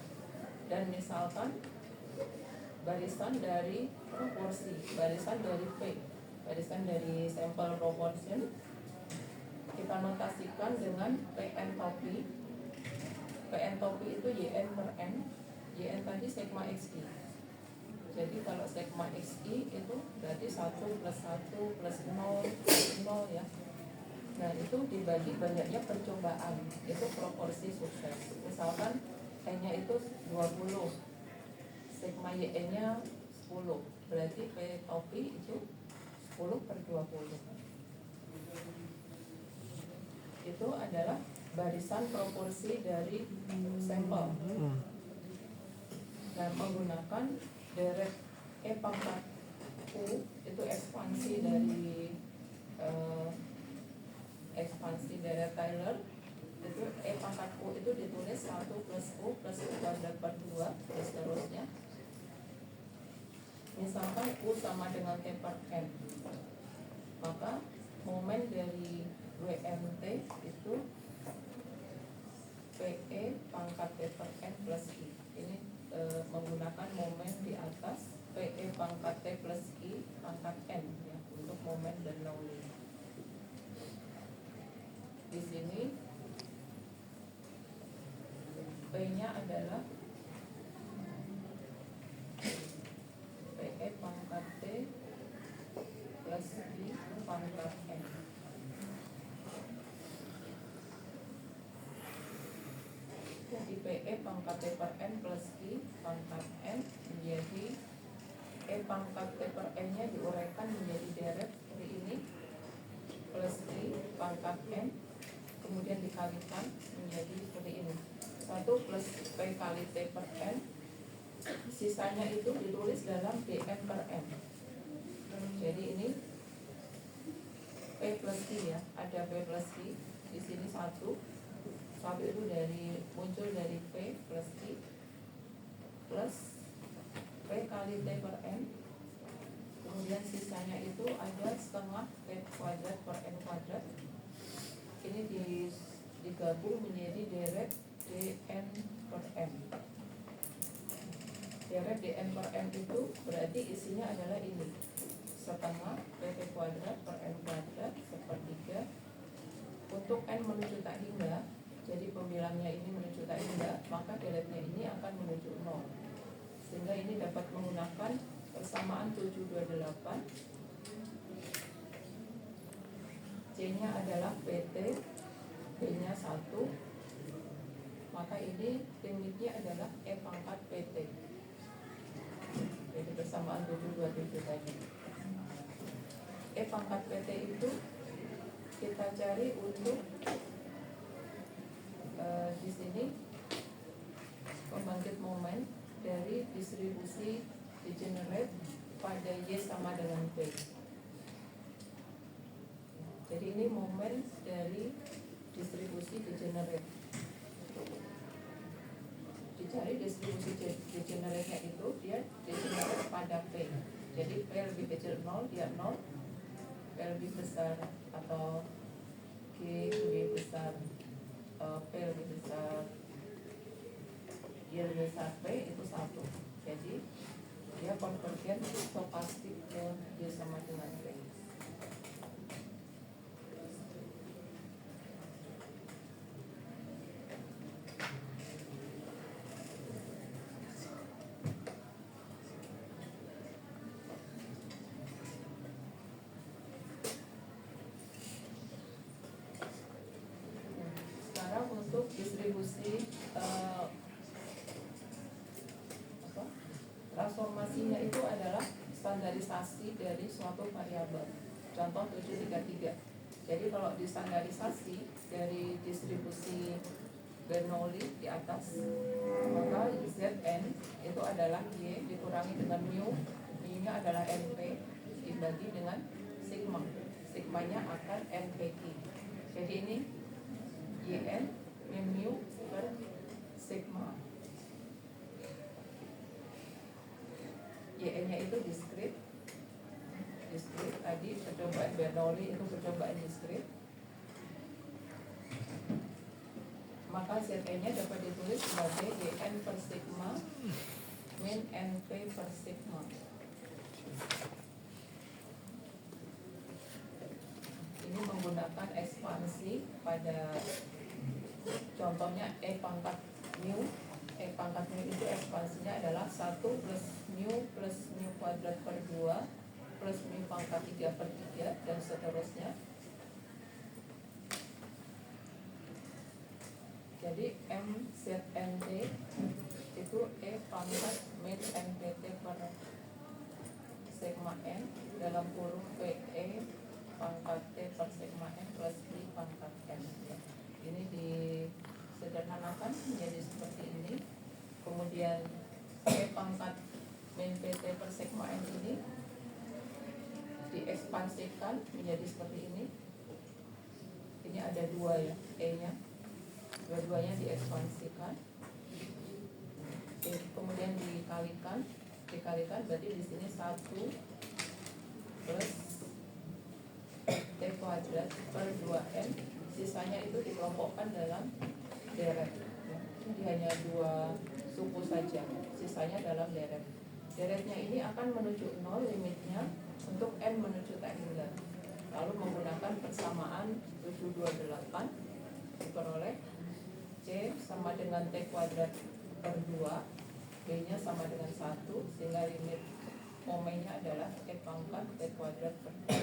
dan misalkan barisan dari proporsi, barisan dari P, barisan dari sampel proportion, kita notasikan dengan P entropy. P entropy itu Yn per N, Yn tadi sigma Xi. Jadi kalau sigma Xi itu berarti 1 plus 1 plus 0 plus 0 ya. Nah itu dibagi banyaknya percobaan, itu proporsi sukses. Misalkan N-nya itu 20, sigma YN-nya 10, berarti P topi itu 10/20. Itu adalah barisan proporsi dari sampel. Nah, menggunakan deret E pangkat U, itu ekspansi dari ekspansi deret Taylor, itu E pangkat U itu ditulis 1 plus U plus U kuadrat per 2 dan seterusnya. Misalkan U sama dengan T per N, maka momen dari WMT itu PE pangkat T per N plus I. Ini menggunakan momen di atas PE pangkat T plus I pangkat N ya, untuk momen Bernoulli. Di sini P-nya adalah PE pangkat T plus I pangkat N. Jadi PE pangkat T per N plus I pangkat N menjadi E pangkat T per N-nya diuraikan menjadi deret seperti ini plus I pangkat N, kemudian dikalikan menjadi seperti ini 1 plus P kali T per N, sisanya itu ditulis dalam dN per N. Jadi ini P plus I ya, ada P plus I di sini 1 itu muncul dari P plus I plus P kali T per N, kemudian sisanya itu ada setengah T kuadrat per N kuadrat. Ini digabung menjadi deret dN per M. Deret dN per M itu berarti isinya adalah ini, setengah PT kuadrat per N kuadrat sepertiga. Untuk N menuju tak hingga, jadi pembilangnya ini menuju tak hingga, maka deretnya ini akan menuju 0. Sehingga ini dapat menggunakan persamaan 728. C-nya adalah PT, B-nya 1, maka ini limitnya adalah E pangkat PT. Jadi persamaan 727 tadi. E pangkat PT itu kita cari untuk di sini pembangkit momen dari distribusi degenerate pada Y sama dengan P. Jadi ini momen dari distribusi degenerate. Dicari distribusi degenerate-nya itu, dia degenerate pada P. Jadi P lebih kecil 0, dia 0. P lebih besar atau G lebih besar, P lebih besar, Y lebih besar P itu 1. Jadi dia konvergen stokastik ke Y sama dengan P. Sekarang untuk distribusi transformasinya itu adalah standarisasi dari suatu variabel. Contoh 733. Jadi kalau distandarisasi dari distribusi Bernoulli di atas, maka Zn itu adalah Y dikurangi dengan mu, mu-nya adalah NP dibagi dengan sigma. Sigmanya akan NPQ. Jadi ini YN mu per sigma. YN-nya itu diskrit tadi percobaan Bernoulli itu percobaan diskrit, maka Zn-nya dapat ditulis sebagai YN per sigma min NP per sigma. Ini menggunakan ekspansi pada contohnya E pangkat mu. E pangkat mu itu ekspansinya adalah 1 plus mu kuadrat per 2 plus mu pangkat 3 per 3 dan seterusnya. Jadi MZNT itu E pangkat min NPT per sigma N dalam kurung PE pangkat T per sigma N plus I pangkat N ya. Ini disederhanakan menjadi seperti ini. Kemudian E pangkat min PT per sigma N ini diekspansikan menjadi seperti ini. Ini ada dua ya, E-nya. Dua-duanya diekspansikan. Kemudian dikalikan berarti di sini 1 plus T kuadrat per 2N. Sisanya itu dikelompokkan dalam deret. Jadi hanya dua suku saja, sisanya dalam deret. Deretnya ini akan menuju 0 limitnya untuk N menuju T hingga. Lalu menggunakan persamaan 728 diperoleh C sama dengan T kuadrat per 2, B-nya sama dengan 1, sehingga limit momennya adalah E pangkat T kuadrat per 2.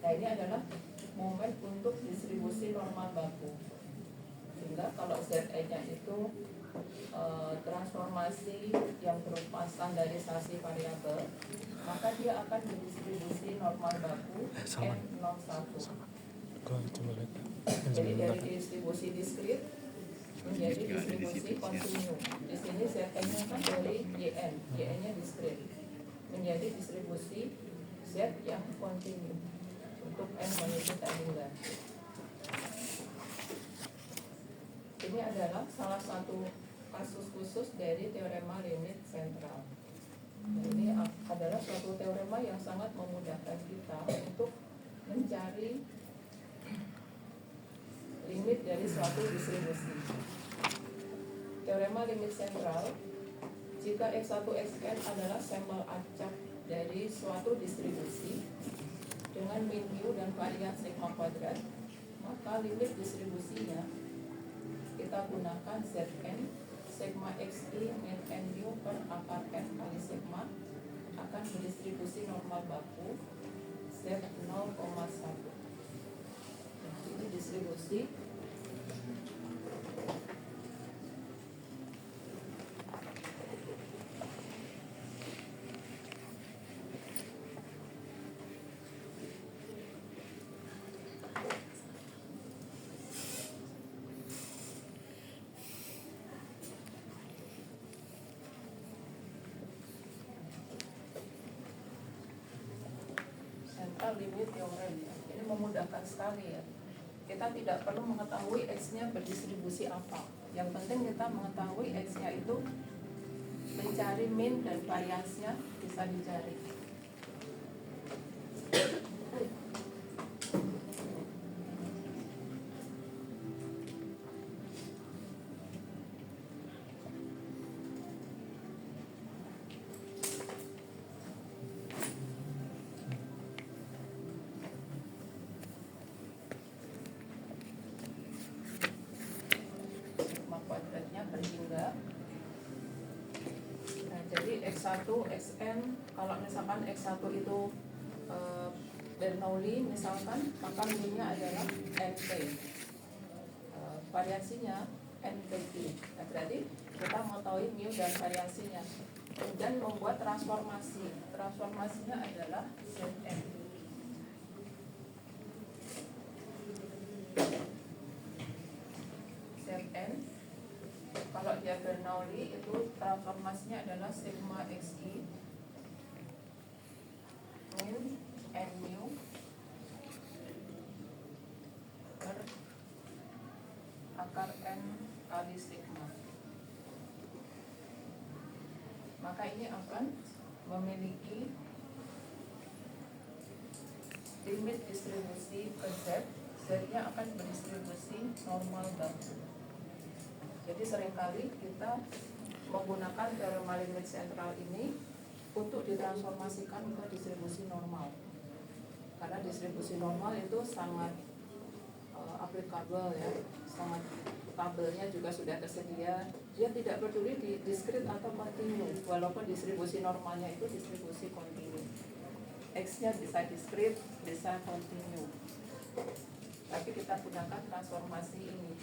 Nah, ini adalah momen untuk distribusi normal baku. Sehingga kalau ZE-nya itu transformasi yang berupa standarisasi variabel, maka dia akan didistribusi normal baku N01. Jadi dari distribusi diskrit menjadi distribusi kontinu. Di sini Z-nya kan dari YN, YN-nya diskrit, menjadi distribusi Z yang kontinu untuk N menuju T hingga. Ini adalah salah satu kasus khusus dari teorema limit sentral. Ini adalah suatu teorema yang sangat memudahkan kita untuk mencari limit dari suatu distribusi. Teorema limit sentral, jika X1 Xn adalah sampel acak dari suatu distribusi dengan min mu dan varian sigma kuadrat, maka limit distribusinya kita gunakan Zn sigma xi min n mu per akar n kali sigma akan berdistribusi normal baku Z 0,1. Ini distribusi limit teorem. Ini memudahkan sekali ya. Kita tidak perlu mengetahui X-nya berdistribusi apa. Yang penting kita mengetahui X-nya itu mencari min dan variansnya bisa dicari. X1, Xn, kalau misalkan X1 itu Bernoulli misalkan, maka minnya adalah NP, variasinya NPQ. Nah, berarti kita mengetahui mu dan variasinya dan membuat transformasinya adalah Zn. Zn kalau dia Bernoulli itu transformasinya adalah sigma xi min n mu per akar n kali sigma. Maka ini akan memiliki limit distribusi ke Z, Z-nya akan berdistribusi normal baku. Jadi seringkali kita menggunakan teorema limit sentral ini untuk ditransformasikan ke distribusi normal. Karena distribusi normal itu sangat aplikabel ya, sangat tabelnya juga sudah tersedia. Dia tidak peduli di diskrit atau kontinu, walaupun distribusi normalnya itu distribusi kontinu. X-nya bisa diskrit, bisa kontinu. Nah, tapi kita gunakan transformasi ini.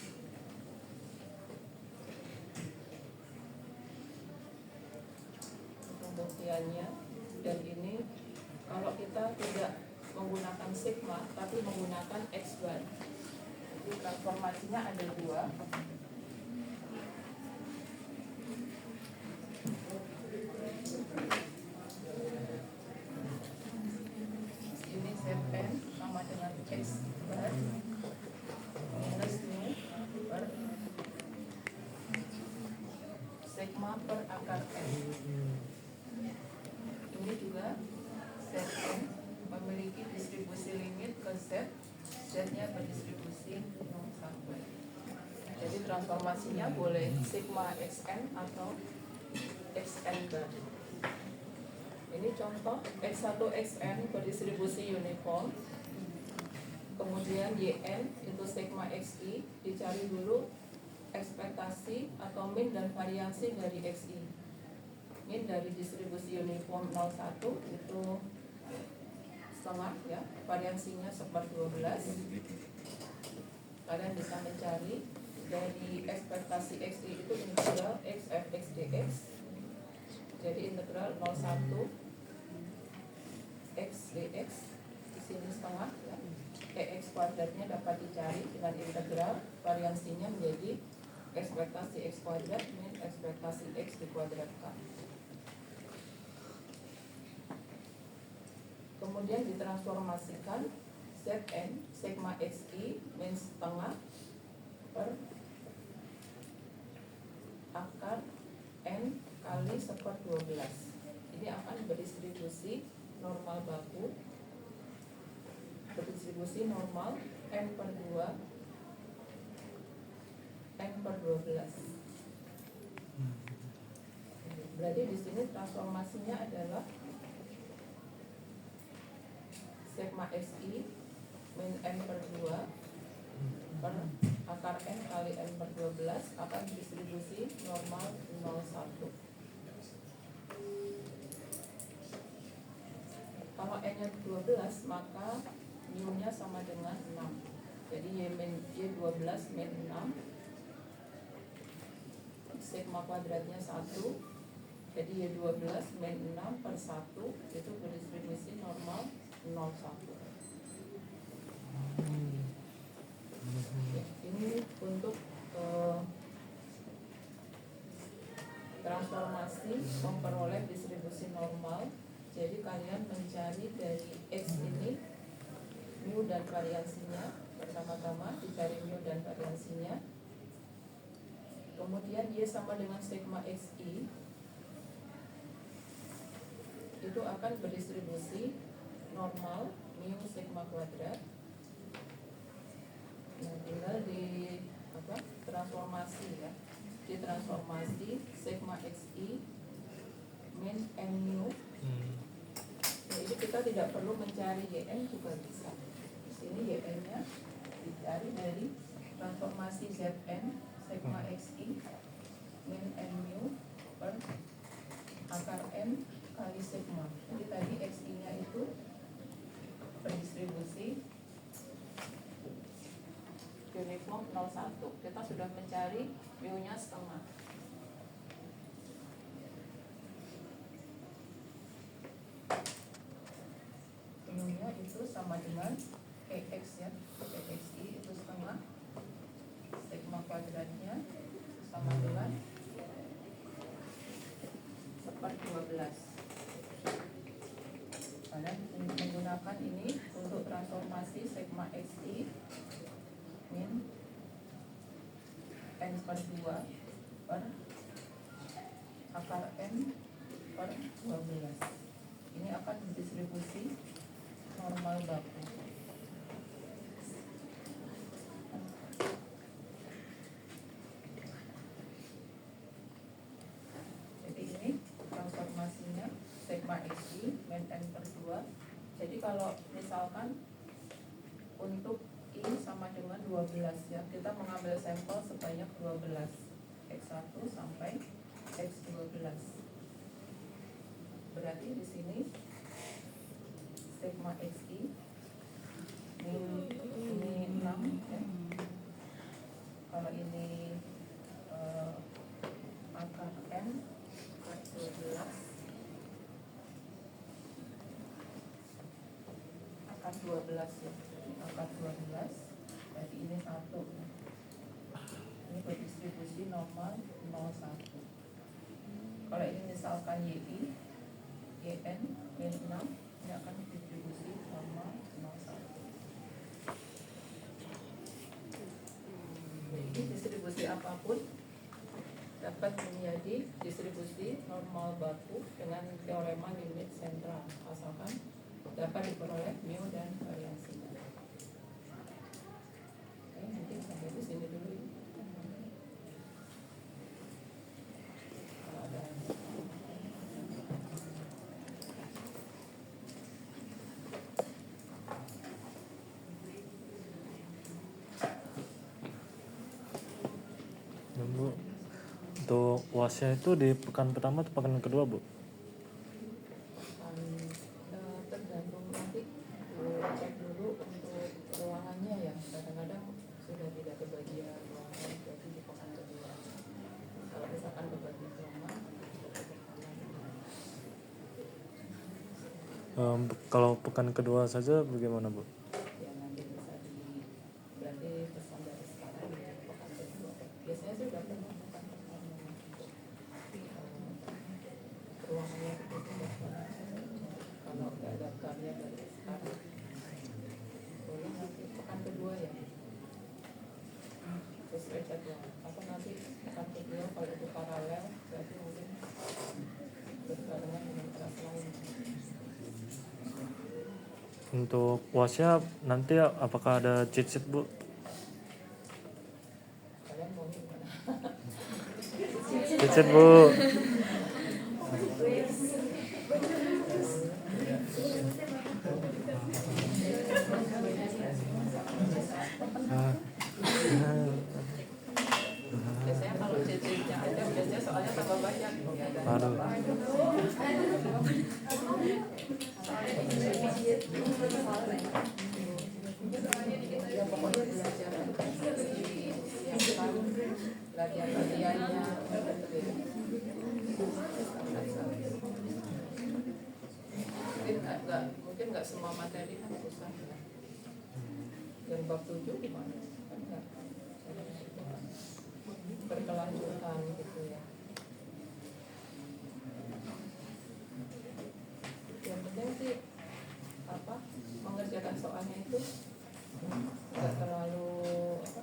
Pembuktiannya, dan ini kalau kita tidak menggunakan sigma tapi menggunakan x bar, jadi transformasinya ada dua. Ini Zn sama dengan x bar minus mu per sigma per akar n. Ini juga Zn memiliki distribusi limit ke Z, Z-nya berdistribusi 0 sampai. Jadi transformasinya boleh sigma xn atau xn bar. Ini contoh x1 xn berdistribusi uniform. Kemudian yn itu sigma xi, dicari dulu ekspektasi atau min dan variansi dari xi. Min dari distribusi uniform 01 itu setengah ya, variansinya 1/12. Kalian bisa mencari dari ekspektasi xi itu integral x fx dx. Jadi integral 01 x dx, di sini setengah ya. X kuadratnya dapat dicari dengan integral, variansinya menjadi ekspektasi x kuadrat min ekspektasi x dikuadratkan. Kemudian ditransformasikan Zn sigma xi min setengah per akar n kali 1/12. Ini akan berdistribusi normal baku, berdistribusi normal n/2 n/12. Berarti di sini transformasinya adalah sigma xi min n/2 per akar n kali n/12 akan distribusi normal 0,1. Kalau n-nya 12 maka mu-nya sama dengan 6. Jadi y12 min 6, sigma kuadratnya 1. Jadi y12 min 6 per 1 itu berdistribusi normal 0,1. Ini untuk transformasi memperoleh distribusi normal. Jadi kalian mencari dari x ini mu dan variansinya, pertama-tama dicari mu dan variansinya. Kemudian y sama dengan sigma xi itu akan berdistribusi normal mu sigma kuadrat. Nah, tinggal di transformasi ya, ditransformasi sigma xi min n mu. Jadi kita tidak perlu mencari yn juga bisa. Di sini yn-nya dicari dari transformasi Zn sigma xi min n mu per akar n kali sigma. Jadi tadi xi-nya itu berdistribusi uniform 0,1. Kita sudah mencari mu-nya setengah. Mu-nya itu sama dengan Ex ya, Exi itu setengah, sigma kuadratnya sama dengan 1/12. Kalian menggunakan ini untuk transformasi sigma xi min n/2 per akar n per 12. Ini akan didistribusi normal baku. Jadi ini transformasinya sigma xi min n/2. Jadi kalau misalkan untuk I sama dengan 12 ya, kita mengambil sampel sebanyak 12, x1 sampai x12. Berarti di sini sigma xi ini 6 12 ya, akad 12, jadi ini 1. Ini berdistribusi normal 0,1. Kalau ini misalkan YI, YN, Y6, ini akan distribusi normal 0,1. Jadi distribusi apapun dapat menjadi distribusi normal baku dengan teorema limit sentral, asalkan dapat diperoleh mu dan variasinya. Oke, nanti sampai di sini dulu. Kalau ada Bu, untuk UASnya itu di pekan pertama atau pekan kedua, Bu? tergantung nanti cek dulu untuk ruangannya ya, kadang-kadang sudah tidak kebagian ruangan, jadi di pekan kedua. Kalau misalkan kebagian ruangan, Kalau pekan kedua saja bagaimana, Bu? ya nanti bisa berarti pesan dari sekarang ya pekan kedua. Biasanya sih udah penuh pekan pertama. Ruangannya itu sudah penuh. Kalau nggak ada karya dari sekarang, boleh nanti pekan kedua ya. Sesuai jadwal. Apa nanti pekan kedua kalau itu paralel, berarti mungkin berbarengan dengan kelas lain. Untuk UASnya nanti apakah ada cheat sheet, Bu? Kalian mau gimana? Cheat sheet, Bu. Biasanya kalau CC-nya ada, biasanya soalnya tambah banyak. Aduh. Ya pokoknya belajar siapkan latihan-latihannya. Mungkin nggak semua materi kan susah ya. Yang bab 7 gimana? Kan nggak berkelanjutan gitu ya. Yang penting sih apa mengerjakan soalnya itu nggak terlalu apa,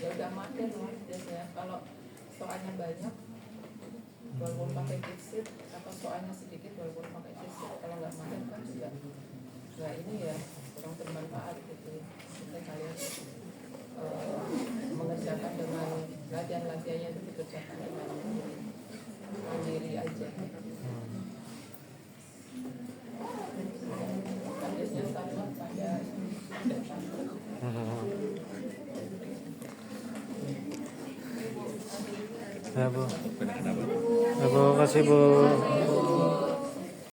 ya udah materi lah biasanya. Kalau soalnya banyak walaupun pakai cheat sheet atau soalnya sedikit walaupun pakai cheat sheet, kalau nggak materi kan juga nggak ini ya, kurang bermanfaat gitu ya. Jadi kalian mengerjakan dengan latihan-latihannya itu dikerjakan dengan mandiri aja. Kan biasanya sama pada Ya, Bu. Ya, Bu, kasih, Bu.